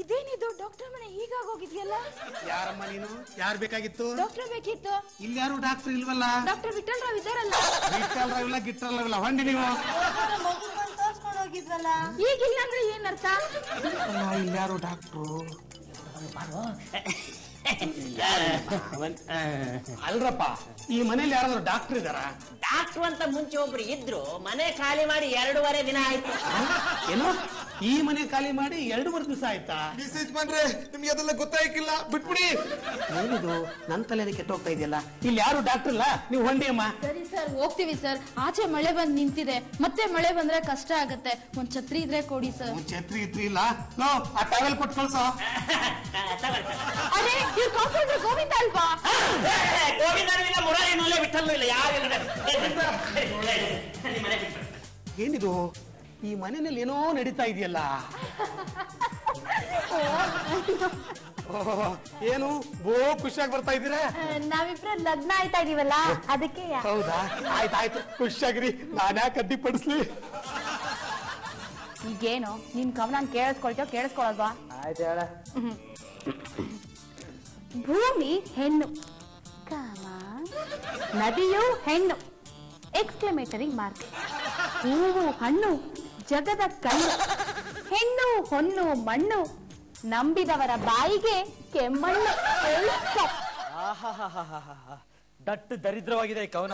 ಇದೇನಿದು ಡಾಕ್ಟರ್ ಮನೆ ಹೀಗಾಗೋಗಿದ್ಯಲ್ಲ? ಯಾರಮ್ಮ ನೀನು? ಯಾರು ಬೇಕಾಗಿತ್ತು? ಡಾಕ್ಟರ್ ಬೇಕಿತ್ತು. ಇಲ್ಲಿ ಯಾರು ಡಾಕ್ಟರ್ ಇಲ್ವಲ್ಲ? ಡಾಕ್ಟರ್ ವಿಠಲ್ ರಾವ್ ಇದಾರಲ್ಲ? ವಿಠಲ್ ರಾವ್ ಇಲ್ಲ ಗಿಟ್ಟಲ್ ರಾವ್ ಇಲ್ಲ, ಹೊಂಡಿ ನೀವು. ತೋರ್ಸ್ಕೊಂಡು ಹೋಗಿದ್ವಲ್ಲ, ಈಗಿಲ್ಲ ಅಂದ್ರೆ ಏನರ್ಥ? ಇಲ್ಲಿ ಯಾರು ಡಾಕ್ಟ್ರು? ಅಲ್ರಪ್ಪ, ಈ ಮನೇಲಿ ಯಾರಾದ್ರೂ ಡಾಕ್ಟರ್ ಇದಾರ? ಡಾಕ್ಟ್ರು ಅಂತ ಮುಂಚೆ ಒಬ್ರು ಇದ್ರು, ಮನೆ ಖಾಲಿ ಮಾಡಿ 2.5 ದಿನ ಆಯ್ತು. ಏನು? ಈ ಮನೆ ಖಾಲಿ ಮಾಡಿ 2 ದಿವಸ ಆಯ್ತಾ? ಮೆಸೇಜ್ ಬಂದ್ರೆ ನಿಮ್ಗೆ ಅದೆಲ್ಲ ಗೊತ್ತಾಗಿಲ್ಲ, ಬಿಟ್ಬಿಡಿ. ಏನಿದು ನನ್ ತಲೆ ಕೆಟ್ಟೋಗ್ತಾ ಇದೆಯಲ್ಲ? ಇಲ್ಲಿ ಯಾರು ಡಾಕ್ಟರ್ ಇಲ್ಲ, ನೀವು ಹೊಂಡಿ ಅಮ್ಮ. ಸರಿ ಸರ್, ಹೋಗ್ತೀವಿ ಸರ್. ಆಚೆ ಮಳೆ ಬಂದ್ ನಿಂತಿದೆ, ಮತ್ತೆ ಮಳೆ ಬಂದ್ರೆ ಕಷ್ಟ ಆಗತ್ತೆ. ಒಂದ್ ಛತ್ರಿ ಇದ್ರೆ ಕೊಡಿ ಸರ್. ಛತ್ರಿ ಇತ್ರಿ ಇಲ್ಲ, ನೋ ಆ ಟವೆಲ್ ಕೊಟ್ಟು ಕಳ್ಸೋ. ಅದೇ ಇವ್ರು ಕಾಂಪೌಂಡರ್ ಗೋವಿಂದ ಅಲ್ವಾ? ಗೋವಿಂದನೂ ಇಲ್ಲ, ಮುರಾರಿನೂ ಇಲ್ಲ, ವಿಠಲ್ನೂ ಇಲ್ಲ, ಯಾರು ಏನಿದು ಈ ಮನೆಯಲ್ಲಿ ಏನೋ ನಡೀತಾ ಇದೆಯಲ್ಲ? ಏನು ಬೋ ಖುಷಿಯಾಗಿ ಬರ್ತಾ ಇದ್ದೀರಾ? ನಾವಿಬ್ರ ಲಗ್ನ ಆಯ್ತಾ ಇದೀವಲ್ಲ, ಅದಕ್ಕೆ. ಹೌದಾ? ಆಯ್ತಾಯ್ತು, ಖುಷಿಯಾಗ್ರಿ. ನಾನು ಯಾಕೆ ಅಡ್ಡಿ ಪಡಿಸ್ಲಿ? ಈಗೇನು ನಿನ್ ಕವನ ಕೇಳಿಸ್ಕೊಳ್ತೇವ ಕೇಳಿಸ್ಕೊಳಲ್ವಾ? ಆಯ್ತು ಹೇಳ. ಭೂಮಿ ಹೆಣ್ಣು, ಕಾಮ ನದಿಯು ಹೆಣ್ಣು, ಎಕ್ಸ್ಕ್ಲಮೇಟರಿ ಮಾರ್ಕ್. ಹೂವು ಹಣ್ಣು, ಜಗದ ಕಣ್ಣು, ಹೆಣ್ಣು ಹೊನ್ನು ಮಣ್ಣು, ನಂಬಿದವರ ಬಾಯಿಗೆ ಕೆಮ್ಮಣ್ಣು. ದಟ್ಟು ದರಿದ್ರವಾಗಿದೆ ಈ ಕವನ.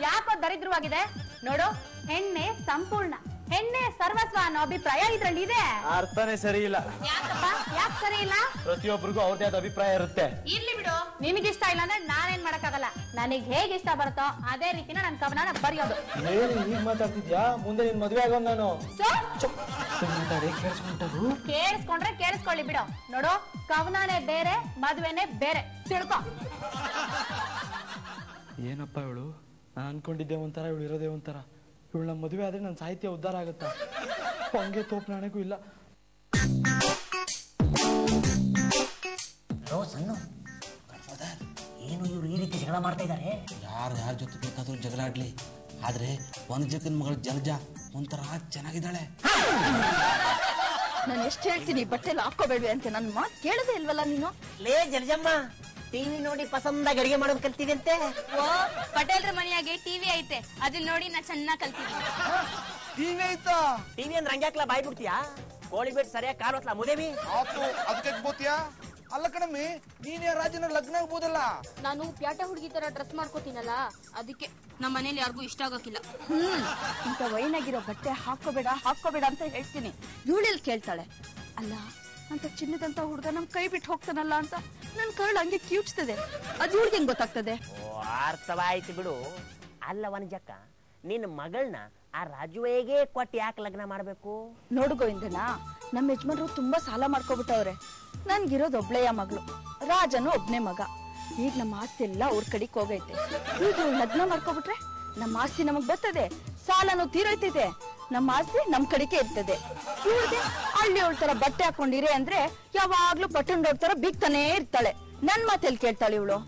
ಯಾಕೋ ದರಿದ್ರವಾಗಿದೆ? ನೋಡು, ಹೆಣ್ಣೆ ಸಂಪೂರ್ಣ, ಹೆಣ್ಣೆ ಸರ್ವಸ್ವ ಅನ್ನೋ ಅಭಿಪ್ರಾಯ ಇದ್ರಲ್ಲಿ ಇದೆ. ಅರ್ಥನೇ ಸರಿ ಇಲ್ಲ. ಯಾಕಪ್ಪ? ಯಾಕೆ ಸರಿ ಇಲ್ಲ? ಪ್ರತಿಯೊಬ್ಬರಿಗೂ ಅವ್ರದೇ ಆದ ಅಭಿಪ್ರಾಯ ಇರುತ್ತೆ. ಇರ್ಲಿ ಬಿಡು, ನಿನಗಿಷ್ಟ ಇಲ್ಲ ಅಂದ್ರೆ ನಾನೇನ್ ಮಾಡಕ್ಕಾಗಲ್ಲ. ನನಗ್ ಹೇಗೆ ಇಷ್ಟ ಬರುತ್ತೋ ಅದೇ ರೀತಿನ ನನ್ ಕವನ ಬರೆಯೋದು. ಏನು ಹೀಗ್ ಮಾತಾಡ್ತಿದ್ಯಾ? ಮುಂದೆ ನಿನ್ ಮದ್ವೆ ಆಗೋ ನಾನು. ಕೇಳಿಸ್ಕೊಂಡ್ರೆ ಕೇಳಿಸ್ಕೊಳ್ಳಿ ಬಿಡು. ನೋಡು, ಕವನನೇ ಬೇರೆ, ಮದ್ವೆನೆ ಬೇರೆ, ತಿಳ್ಕೊ. ಏನಪ್ಪ ಇವಳು? ನಾನು ಅನ್ಕೊಂಡಿದ್ದೆ ಒಂಥರ, ಇವಳು ಇರೋದೇ ಒಂಥರ. ಇವಳು ನಮ್ಮ ಮದುವೆ ಆದ್ರೆ ನನ್ನ ಸಾಹಿತ್ಯ ಉದ್ಧಾರ ಆಗುತ್ತಾ? ಹಂಗೆ ತೋಪ್ ನಾಣೆಗೂ ಇಲ್ಲ. ಏನು ಇವ್ರು ಈ ರೀತಿ ಜಗಳ ಮಾಡ್ತಾ ಇದ್ದಾರೆ? ಯಾರ ಜೊತೆ ಬೇಕಾದ್ರೂ ಜಗಳ ಆಡ್ಲಿ, ಆದ್ರೆ ವನಜಕ್ಕನ ಮಗಳು ಜಲಜ ಒಂಥರ ಚೆನ್ನಾಗಿದ್ದಾಳೆ. ನಾನು ಎಷ್ಟು ಹೇಳ್ತೀನಿ ಬಟ್ಟೆ ಎಲ್ಲ ಹಾಕೋಬೇಡ್ವೆ ಅಂತ, ನನ್ನ ಮಾತು ಕೇಳದೆ ಇಲ್ವಲ್ಲ ನೀನು? ಲೇ ಜಲಜಮ್ಮ, ಟಿವಿ ನೋಡಿ ಪಸಂದಾಗಿ ಅಡಿಗೆ ಮಾಡೋದು ಕಲ್ತಿದೆ ಅಂತೆ. ಓ, ಪಟೇಲ್ರ ಮನೆಯಾಗೆ ಟಿವಿ ಐತೆ, ಅದನ್ನ ನೋಡಿ ನಾ ಚೆನ್ನಾಗಿ ಕಲ್ತಿದ್ದೀನಿ. ಟಿವಿ ಆಯ್ತಾ? ಟಿವಿ ಅಂದ್ರೆ ಹಂಗ್ಯಾಕ್ಲಾ ಬಾಯ್ ಬಿಡ್ತೀಯಾ? ಕೋಳಿ ಬಿಟ್ಟು ಸರಿಯಾಗಿ ಕಾರ್ ಹೊತ್ಲಾ ಮುದೇವಿ ಆತು, ಅದಕ್ಕೆ ಬೋತಿಯಾ? ಅಲ್ಲ ಕಣಮ್ಮಿ, ನೀನೇ ರಾಜನ ಲಗ್ನ ಆಗ್ಬೋದಲ್ಲ. ನಾನು ಪ್ಯಾಟ ಹುಡುಗಿ ತರ ಡ್ರೆಸ್ ಮಾಡ್ಕೋತೀನಲ್ಲ, ಅದಕ್ಕೆ ನಮ್ಮ ಮನೇಲಿ ಯಾರಿಗೂ ಇಷ್ಟ ಆಗಕ್ಕಿಲ್ಲ. ಇಂತ ವೈನಾಗಿರೋ ಬಟ್ಟೆ ಹಾಕೋಬೇಡ ಅಂತ ಹೇಳ್ತೀನಿ. ಇವಳೆಲ್ಲಿ ಕೇಳ್ತಾಳೆ? ಅಲ್ಲ, ಅಂತ ಚಿನ್ನದಂತ ಹುಡುಗ ನಮ್ ಕೈ ಬಿಟ್ಟು ಹೋಗ್ತಾನಲ್ಲ ಅಂತ ನನ್ ಕರಳು ಹಂಗೆ ಕಿವುಚ್ತದೆ. ಅದು ಇವಳಿಗೆ ಹೆಂಗ್ ಗೊತ್ತಾಗ್ತದೆ? ಓ, ಅರ್ಥವಾಯ್ತು ಬಿಡು. ಅಲ್ಲ ವನಜಕ್ಕ, ನಿನ್ನ ಮಗಳನ್ನ ಆ ರಾಜುವೇಗೆ ಕೊಟ್ಟು ಯಾಕೆ ಲಗ್ನ ಮಾಡ್ಬೇಕು? ನೋಡು ಗೋವಿಂದನ, ನಮ್ಮ ಯಜಮಾನ್ರು ತುಂಬಾ ಸಾಲ ಮಾಡ್ಕೊಬಿಟ್ಟವ್ರೆ. ನನ್ಗಿರೋದು ಒಬ್ಳೆಯ ಮಗಳು, ರಾಜನು ಒಬ್ನೇ ಮಗ. ಈಗ ನಮ್ಮ ಆಸ್ತಿ ಎಲ್ಲ ಅವ್ರ ಕಡೆಗೆ ಹೋಗೈತೆ. ಈಗ ಲಗ್ನ ಮಾಡ್ಕೊಬಿಟ್ರೆ ನಮ್ಮ ಆಸ್ತಿ ನಮಗ್ ಬರ್ತದೆ, ಸಾಲನು ತೀರೈತಿದೆ, ನಮ್ಮ ಆಸ್ತಿ ನಮ್ ಕಡೆಗೆ ಇರ್ತದೆ. ಇವ್ರಿಗೆ ಹಳ್ಳಿ ತರ ಬಟ್ಟೆ ಹಾಕೊಂಡಿರಿ ಅಂದ್ರೆ ಯಾವಾಗ್ಲೂ ಪಟ್ಟಣದವ್ರ ತರ ಬೀಗ್ತಾನೆ ಇರ್ತಾಳೆ. ನನ್ ಮಾತೆಲ್ಲಿ ಕೇಳ್ತಾಳೆ ಇವಳು?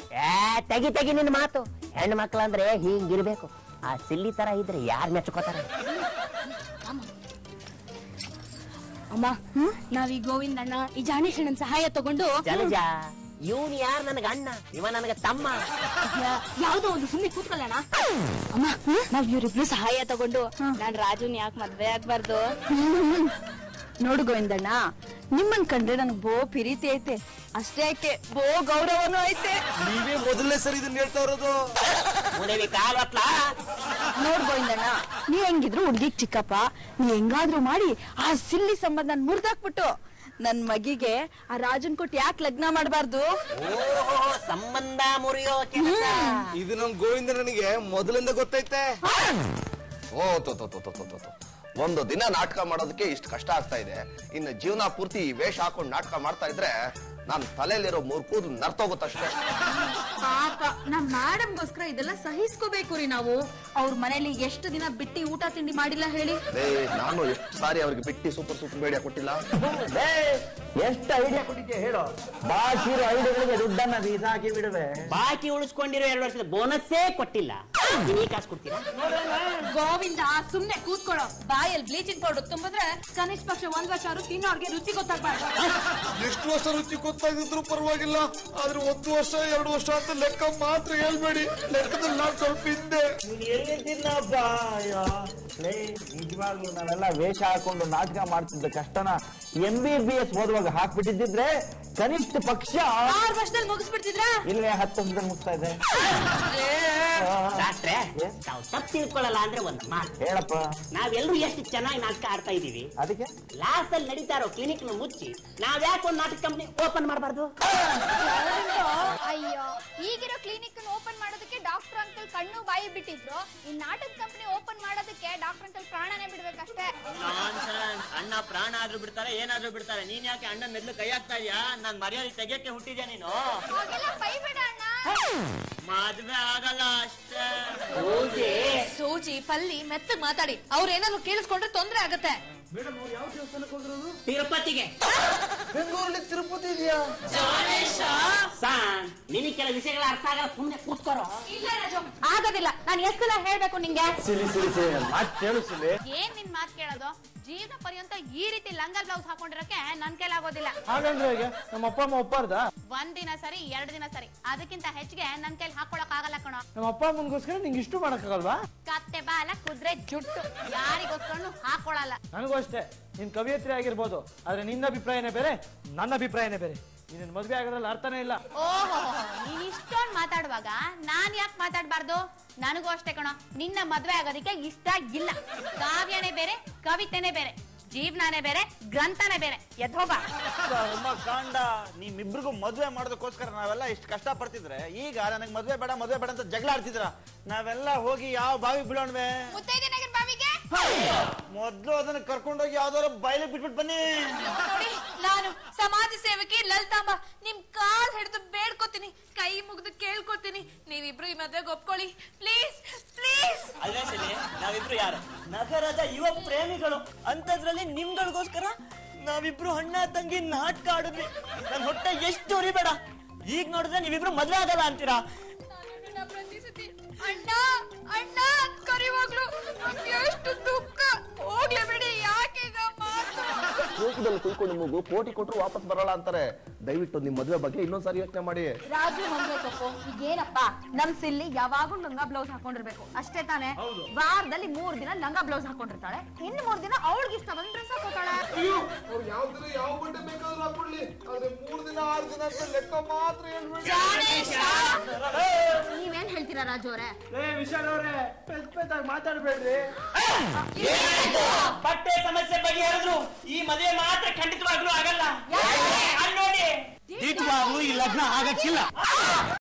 ತೆಗಿ ನಿನ್ನ ಮಾತು. ಹೆಣ್ಣು ಮಕ್ಳಂದ್ರೆ ಹಿಂಗಿರ್ಬೇಕು. ಆ ಸಿಲ್ಲಿ ತರ ಇದ್ರೆ ಯಾರು ಮೆಚ್ಕೋತಾರೆ? ಅಮ್ಮ, ನಾವ್ ಈ ಗೋವಿಂದಣ್ಣ, ಈ ಜಾನೇಶಣ್ಣನ ಸಹಾಯ ತಗೊಂಡು ಜಲಜ, ಇವನ್ ಯಾರು ನನಗ ಅಣ್ಣ, ಇವ ನನಗ ತಮ್ಮ. ಯಾವ್ದೋ ಒಂದು ಸುಮ್ಮನೆ ಕೂತ್ಕೊಳ್ಳೋಣ. ಅಮ್ಮ, ನಾವ್ ಇವ್ರಿಬ್ರು ಸಹಾಯ ತಗೊಂಡು ನಾನ್ ರಾಜುನ್ ಯಾಕೆ ಮದ್ವೆ ಆಗ್ಬಾರ್ದು? ನೋಡು ಗೋವಿಂದಣ್ಣ, ನಿಮ್ಮನ್ ಕಂಡ್ರೆ ನನ್ಗೆ ಬೋ ಪ್ರೀತಿ ಐತೆ, ಅಷ್ಟೇ ಯಾಕೆ ಬೋ ಗೌರವನೂ ಐತೆ. ನೀವೇ ಮೊದಲನೇ ಸರಿ ಇದನ್ನ ಹೇಳ್ತಾ ಇರೋದು. ನೋಡ್ ಗೋವಿಂದಣ್ಣ, ನೀ ಹೆಂಗಿದ್ರು ಹುಡ್ಗಿಗ್ ಚಿಕ್ಕಪ್ಪ, ನೀ ಹೆಂಗಾದ್ರೂ ಮಾಡಿ ಆ ಸಿಲ್ಲಿ ಸಂಬಂಧ ಮುರ್ದಾಕ್ಬಿಟ್ಟು ನನ್ ಮಗಿಗೆ ಆ ರಾಜನ್ ಕೊಟ್ಟು ಯಾಕೆ ಲಗ್ನ ಮಾಡಬಾರ್ದು? ಸಂಬಂಧ ಮುರಿಯೋ ಇದು ನಮ್ ಗೋವಿಂದ ನನಗೆ ಮೊದಲಿಂದ ಗೊತ್ತೈತೆ. ಓ ಒಂದು ದಿನ ನಾಟಕ ಮಾಡೋದಕ್ಕೆ ಇಷ್ಟು ಕಷ್ಟ ಆಗ್ತಾ ಇದೆ, ಇನ್ನು ಜೀವನ ಪೂರ್ತಿ ವೇಷ ಹಾಕೊಂಡು ನಾಟಕ ಮಾಡ್ತಾ ಇದ್ರೆ ನಾನು ತಲೆಯಲ್ಲಿರೋ 3 ಕೂದಲು ನರ್ತೋಗುತ್ತಷ್ಟೇ. ಪಾಪ ನಮ್ ಮೇಡಮ್ಗೋಸ್ಕರ ಇದೆಲ್ಲ ಸಹಿಸ್ಕೋಬೇಕು ರೀ ನಾವು. ಅವ್ರ ಮನೇಲಿ ಎಷ್ಟು ದಿನ ಬಿಟ್ಟಿ ಊಟ ತಿಂಡಿ ಮಾಡಿಲ್ಲ ಹೇಳಿ. ನಾನು ಎಷ್ಟು ಸಾರಿ ಅವ್ರಿಗೆ ಬಿಟ್ಟಿ ಸೂಪರ್ ಬೇಡಿಯ ಕೊಟ್ಟಿಲ್ಲ. ಎಷ್ಟು ಐಡಿಯಾ ಕೊಟ್ಟಿದ್ದೆ ಹೇಳು. ಬಾಕಿ ಐಡಿಯಾಗಳಿಗೆ ದುಡ್ಡನ್ನ ಬೀಸಾಕಿ ಬಿಡುವೆ. ಬಾಕಿ ಉಳಿಸ್ಕೊಂಡಿರೋ 2 ವರ್ಷದ ಬೋನಸ್ಸೇ ಕೊಟ್ಟಿಲ್ಲ. ನೀ ಕಾಸು ಕೊಡ್ತೀರಾ? ಗೋವಿಂದ ಸುಮ್ನೆ ಕೂತ್ಕೊಳ್ಳೋ. ಬಾಯಲ್ಲಿ ಬ್ಲೀಚಿಂಗ್ ಪೌಡರ್ ತುಂಬಿದ್ರೆ ಕನಿಷ್ಠ ಪಕ್ಷ 1 ವರ್ಷ ಆದ್ರೂ ತಿನ್ನೋರ್ಗೆ ರುಚಿ ಗೊತ್ತಾಗ್ಬಾರ್ದು. ಎಷ್ಟು ವರ್ಷ ರುಚಿ ಗೊತ್ತಾಗಿದ್ರು ಪರವಾಗಿಲ್ಲ, ಆದ್ರೆ 1 ವರ್ಷ 2 ವರ್ಷ ಅಂತ ಲೆಕ್ಕ ಮಾತ್ರ ಹೇಳ್ಬೇಡಿ. ಲೆಕ್ಕದಲ್ಲಿ ನಾನು ಸ್ವಲ್ಪ ಹಿಂದೆ. ನಿಜವಾಗ್ಲೂ ನಾವೆಲ್ಲ ವೇಷ ಹಾಕೊಂಡು ನಾಟಕ ಮಾಡ್ತಿದ್ದ ಕಷ್ಟನ MBBS ಓದುವಾಗ ಹಾಕ್ಬಿಟ್ಟಿದ್ರೆ ಕನಿಷ್ಠ ಪಕ್ಷ 6 ವರ್ಷದಲ್ಲಿ ಮುಗಿಸ್ಬಿಡ್ತಿದ್ರ. ಇಲ್ಲೇ 10 ವರ್ಷದಲ್ಲಿ ಮುಗಿಸ್ತಾ ಇದೆ. ಡಾಕ್ಟ್ರೆ, ತಾವು ತಪ್ಪು ತಿಳ್ಕೊಳ್ಳಲ್ಲ ಅಂದ್ರೆ ಒಂದು ಮಾತು ಹೇಳಪ್ಪ. ನಾವೆಲ್ಲರೂ ಎಷ್ಟು ಚೆನ್ನಾಗಿ ನಾಟಕ ಆಡ್ತಾ ಇದೀವಿ. ಅದಕ್ಕೆ ಲಾಸ್ಟ್ ಅಲ್ಲಿ ನಡೀತಾ ಇರೋ ಕ್ಲಿನಿಕ್ ನ ಮುಚ್ಚಿ ನಾವ್ಯಾಕೆ ಒಂದು ನಾಟಕ ಕಂಪ್ನಿ ಓಪನ್ ಮಾಡಬಾರ್ದು? ಅಯ್ಯೋ, ಈಗಿರೋ ಕ್ಲಿನಿಕ್ ಓಪನ್ ಮಾಡೋದಕ್ಕೆ ಡಾಕ್ಟರ್ ಅಂಕಲ್ ಕಣ್ಣು ಬಾಯಿ ಬಿಟ್ಟಿದ್ರು. ಈ ನಾಟಕ ಕಂಪನಿ ಓಪನ್ ಮಾಡೋದಕ್ಕೆ ಡಾಕ್ಟರ್ ಅಂಕಲ್ ಪ್ರಾಣನೇ ಬಿಡ್ಬೇಕಷ್ಟೇ. ಅಣ್ಣ ಪ್ರಾಣ ಆದ್ರೂ ಬಿಡ್ತಾರೆ, ಏನಾದ್ರೂ ಬಿಡ್ತಾರೆ. ನೀನ್ ಯಾಕೆ ಅಣ್ಣ ಮೆದ್ಲು ಕೈ ಹಾಕ್ತಾ ಇದೀಯಾ? ನಾನ್ ಮರ್ಯಾದೆ ತೆಗಿಯಕ್ಕೆ ಹುಟ್ಟಿದ್ಯಾ ನೀನು? ಹಾಗೆಲ್ಲ ಬೈಬೇಡ ಅಣ್ಣ. ಮದ್ವೆ ಆಗಲ್ಲ ಅಷ್ಟೇ. ಸೂಜಿ ಪಲ್ಲಿ ಮೆತ್ತಗ್ ಮಾತಾಡಿ. ಅವ್ರೇನಾದ್ರು ಕೇಳಿಸ್ಕೊಂಡ್ರೆ ತೊಂದ್ರೆ ಆಗತ್ತೆ. ತಿರುಪತಿಗೆ. ಬೆಂಗಳೂರಲ್ಲಿ ತಿರುಪತಿ ಇದೆಯಾ? ನಿನಗೆ ಕೆಲ ವಿಷಯಗಳ ಅರ್ಥ ಆಗಲ್ಲ, ಸುಮ್ನೆ ಕೂತ್ಕೊರೋ. ಇಲ್ಲ ರಾಜು, ಆಗೋದಿಲ್ಲ. ನಾನು ಎಷ್ಟು ಸಲ ಹೇಳ್ಬೇಕು ನಿಂಗೆ? ಏನ್ ನಿನ್ ಮಾತ್ ಕೇಳೋದು? ಜೀವನ ಪರ್ಯಂತ ಈ ರೀತಿ ಲಂಗ ಬ್ಲೌಸ್ ಹಾಕೊಂಡಿರಕ್ಕೆ ನನ್ ಕೈಲಾಗೋದಿಲ್ಲ. ಹಾಗಂದ್ರೆ ಹೇಗೆ? ನಮ್ಮ ಅಪ್ಪ ಅಮ್ಮ ಒಪ್ಪಾರ್ದ? 1 ದಿನ ಸರಿ 2 ದಿನ ಸರಿ, ಅದಕ್ಕಿಂತ ಹೆಚ್ಚಿಗೆ ನನ್ ಕೈಲಿ ಹಾಕೊಳಕ್ ಆಗಲ್ಲ ಕಣೋ. ನಮ್ಮ ಅಪ್ಪ ಅಮ್ಮನಿಗೋಸ್ಕರ ನಿಂಗೆ ಇಷ್ಟು ಮಾಡಕ್ಕಾಗಲ್ವಾ? ಕತ್ತೆ ಬಾಲ ಕುದ್ರೆ ಜುಟ್ಟು ಯಾರಿಗೋಸ್ಕರನು ಹಾಕೊಳಲ್ಲ. ನನಗೂ ಅಷ್ಟೇ. ನೀನ್ ಕವಿಯತ್ರಿ ಆಗಿರ್ಬೋದು, ಆದ್ರೆ ನಿನ್ನ ಅಭಿಪ್ರಾಯನೇ ಬೇರೆ, ನನ್ನ ಅಭಿಪ್ರಾಯನೇ ಬೇರೆ. ನೀನ್ ಮದ್ವೆ ಆಗೋದ್ರಲ್ಲಿ ಅರ್ಥನೇ ಇಲ್ಲ. ಓಹೋ, ನೀನ್ ಇಷ್ಟೊಂದ್ ಮಾತಾಡುವಾಗ ನಾನ್ ಯಾಕೆ ಮಾತಾಡ್ಬಾರ್ದು? ನನಗೂ ಅಷ್ಟೇ ಕಣೋ, ನಿನ್ನ ಮದ್ವೆ ಆಗೋದಕ್ಕೆ ಇಷ್ಟ ಇಲ್ಲ. ಕಾವ್ಯನೇ ಬೇರೆ, ಕವಿತೆನೇ ಬೇರೆ, ಜೀವನನೇ ಬೇರೆ, ಗ್ರಂಥನೇ ಬೇರೆ. ಎದ್ದೋಗ ಕಾಂಡ. ನಿಮ್ಮಿಬ್ರಿಗೂ ಮದ್ವೆ ಮಾಡೋದಕ್ಕೋಸ್ಕರ ನಾವೆಲ್ಲ ಇಷ್ಟು ಕಷ್ಟ ಪಡ್ತಿದ್ರೆ ಈಗ ನನಗೆ ಮದ್ವೆ ಬೇಡ ಅಂತ ಜಗಳ ಆಡ್ತಿದ್ರ. ನಾವೆಲ್ಲ ಹೋಗಿ ಯಾವ ಬಾವಿ ಬೀಳೋಣ್ವೆ? ಮುತ್ತೈದೆನಗರ ಬಾವಿಗೆ. ಮೊದ್ಲು ಅದನ್ನ ಕರ್ಕೊಂಡೋಗಿ ಯಾವ್ದಾದ್ರು ಬಯಲಿಗೆ ಬಿಟ್ಬಿಟ್ಟು ಬನ್ನಿ. ನೋಡಿ, ನಾನು ಸಮಾಜ ಸೇವಕಿ ಲಲಿತಾಂಬ ನಿಮ್ ಕಾಲ್ ಹಿಡಿದು ಬೇಡ್ಕೋತೀನಿ, ಕೈ ಮುಗಿದು ಕೇಳ್ಕೊತೀನಿ, ನೀವಿಬ್ರು ಈ ಮದ್ವೆಗೆ ಒಪ್ಕೊಳ್ಳಿ ಪ್ಲೀಸ್ ಪ್ಲೀಸ್. ಅಲ್ಲೇ ನಾವಿಬ್ರು ಯಾರು? ನಗರದ ಯುವ ಪ್ರೇಮಿಗಳು. ಅಂತದ್ರಲ್ಲಿ ನಿಮ್ಗಳಿಗೋಸ್ಕರ ನಾವಿಬ್ರು ಅಣ್ಣ ತಂಗಿ ನಾಟಕ ಆಡಿದ್ವಿ. ನನ್ ಹೊಟ್ಟೆ ಎಷ್ಟು ಉರಿಬೇಡ. ಈಗ ನೋಡಿದ್ರೆ ನೀವಿಬ್ರು ಮದ್ವೆ ಆಗಲ್ಲ ಅಂತೀರಾ? ಪ್ರತಿ ಸತಿ ಅಣ್ಣ ಅಣ್ಣ ಕರಿವಾಗ್ಲು ಎಷ್ಟು ದುಃಖ. ಹೋಗ್ಲೇ ಬಿಡಿ, ಯಾಕೆ ಈಗ ಮಾತು? ತೂಕದಲ್ಲಿ ಕುಯ್ಕೊಂಡು ಮಗು ಕೋಟಿ ಕೊಟ್ಟರು ವಾಪಸ್ ಬರಲ್ಲ ಅಂತಾರೆ. ದಯವಿಟ್ಟು ನಿಮ್ ಮದುವೆ ಬಗ್ಗೆ ಇನ್ನೊಂದ್ಸಾರಿ ಯೋಚನೆ ಮಾಡಿ. ರಾಜು ಹೋಗ್ಬೇಕಪ್ಪ. ಈಗೇನಪ್ಪ, ನಮ್ ಸಿಲ್ಲಿ ಯಾವಾಗೂ ಲಂಗ ಬ್ಲೌಸ್ ಹಾಕೊಂಡಿರ್ಬೇಕು ಅಷ್ಟೇ ತಾನೆ? ವಾರದಲ್ಲಿ 3 ದಿನ ಲಂಗ ಬ್ಲೌಸ್ ಹಾಕೊಂಡಿರ್ತಾಳೆ, ಇನ್ನು 3 ದಿನ ಅವಳಿಗೆ ಇಷ್ಟ ಬಂದ ಡ್ರೆಸ್ ಹಾಕೋತಾಳೆ. ಯಾವ ದಿನ ಯಾವ ಬಟ್ಟೆ ಬೇಕಾದ್ರೂ ಹಾಕೊಳ್ಳಿ, ಆದ್ರೆ 3 ದಿನ 6 ದಿನ ಅಂತ ಲೆಕ್ಕ ಮಾತ್ರ ಹೇಳ್ಬೇಡಿ. ನೀವೇನ್ ಹೇಳ್ತೀರಾ ರಾಜು ಅವರೇ? ವಿಶಾಲ್ ಅವರೇ, ಪೆದ್ದಾಗಿ ಮಾತಾಡ್ಬೇಡ್ರಿ. ಬಟ್ಟೆ ಸಮಸ್ಯೆ ಬಗೆಹರಿದ್ರು ಈ ಮದುವೆ ಮಾತ್ರ ಖಂಡಿತವಾಗ್ಲೂ ಆಗಲ್ಲ. ನೋಡಿ, ಈ ಲಗ್ನ ಆಗಕ್ಕಿಲ್ಲ.